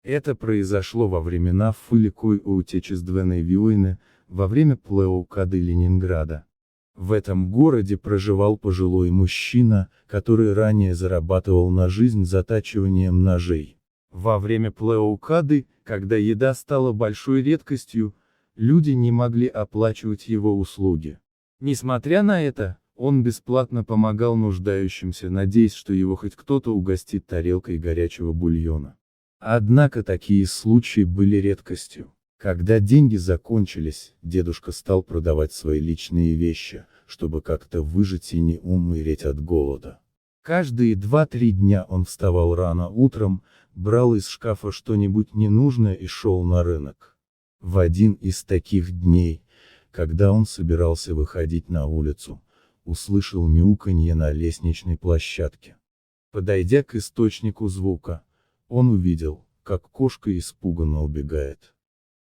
Это произошло во времена Великой Отечественной войны, во время блокады Ленинграда. В этом городе проживал пожилой мужчина, который ранее зарабатывал на жизнь затачиванием ножей. Во время блокады, когда еда стала большой редкостью, люди не могли оплачивать его услуги. Несмотря на это, он бесплатно помогал нуждающимся, надеясь, что его хоть кто-то угостит тарелкой горячего бульона. Однако такие случаи были редкостью. Когда деньги закончились, дедушка стал продавать свои личные вещи, чтобы как-то выжить и не умереть от голода. Каждые 2-3 дня он вставал рано утром, брал из шкафа что-нибудь ненужное и шел на рынок. В один из таких дней, когда он собирался выходить на улицу, услышал мяуканье на лестничной площадке. Подойдя к источнику звука, он увидел, как кошка испуганно убегает.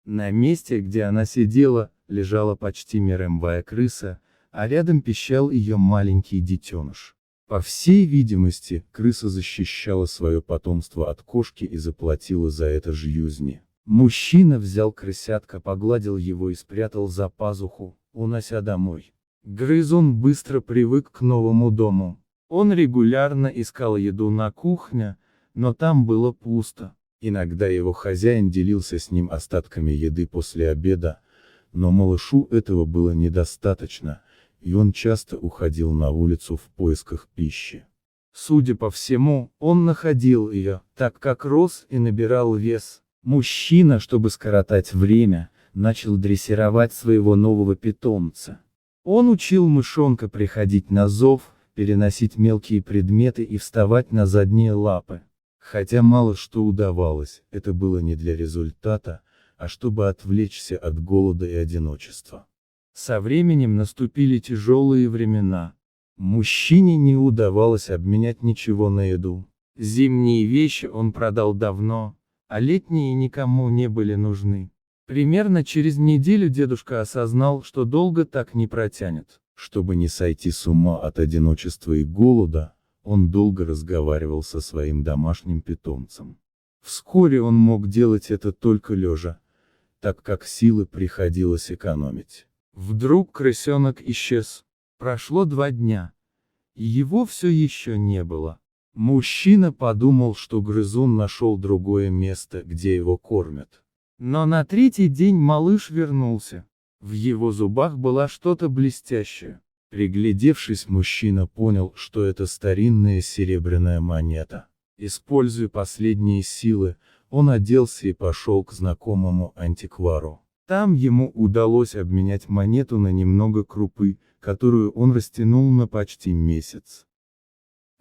На месте, где она сидела, лежала почти мертвая крыса, а рядом пищал ее маленький детеныш. По всей видимости, крыса защищала свое потомство от кошки и заплатила за это жизнью. Мужчина взял крысятка, погладил его и спрятал за пазуху, унося домой. Грызун быстро привык к новому дому. Он регулярно искал еду на кухне, но там было пусто. Иногда его хозяин делился с ним остатками еды после обеда, но малышу этого было недостаточно, и он часто уходил на улицу в поисках пищи. Судя по всему, он находил ее, так как рос и набирал вес. Мужчина, чтобы скоротать время, начал дрессировать своего нового питомца. Он учил мышонка приходить на зов, переносить мелкие предметы и вставать на задние лапы. Хотя мало что удавалось, это было не для результата, а чтобы отвлечься от голода и одиночества. Со временем наступили тяжелые времена. Мужчине не удавалось обменять ничего на еду. Зимние вещи он продал давно, а летние никому не были нужны. Примерно через неделю дедушка осознал, что долго так не протянет. Чтобы не сойти с ума от одиночества и голода, он долго разговаривал со своим домашним питомцем. Вскоре он мог делать это только лежа, так как силы приходилось экономить. Вдруг крысенок исчез. Прошло 2 дня, и его все еще не было. Мужчина подумал, что грызун нашел другое место, где его кормят. Но на 3-й день малыш вернулся. В его зубах было что-то блестящее. Приглядевшись, мужчина понял, что это старинная серебряная монета. Используя последние силы, он оделся и пошел к знакомому антиквару. Там ему удалось обменять монету на немного крупы, которую он растянул на почти месяц.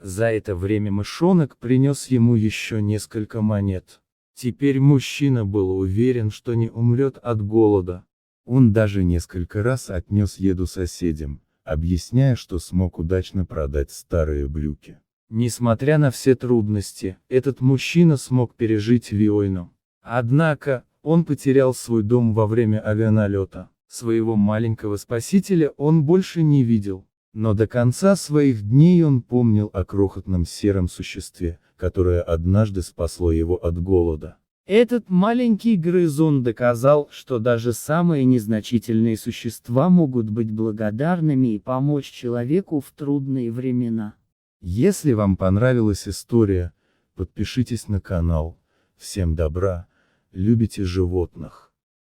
За это время мышонок принес ему еще несколько монет. Теперь мужчина был уверен, что не умрет от голода. Он даже несколько раз отнес еду соседям, объясняя, что смог удачно продать старые брюки. Несмотря на все трудности, этот мужчина смог пережить войну. Однако, он потерял свой дом во время авианалета. Своего маленького спасителя он больше не видел. Но до конца своих дней он помнил о крохотном сером существе, которое однажды спасло его от голода. Этот маленький грызун доказал, что даже самые незначительные существа могут быть благодарными и помочь человеку в трудные времена. Если вам понравилась история, подпишитесь на канал. Всем добра, любите животных.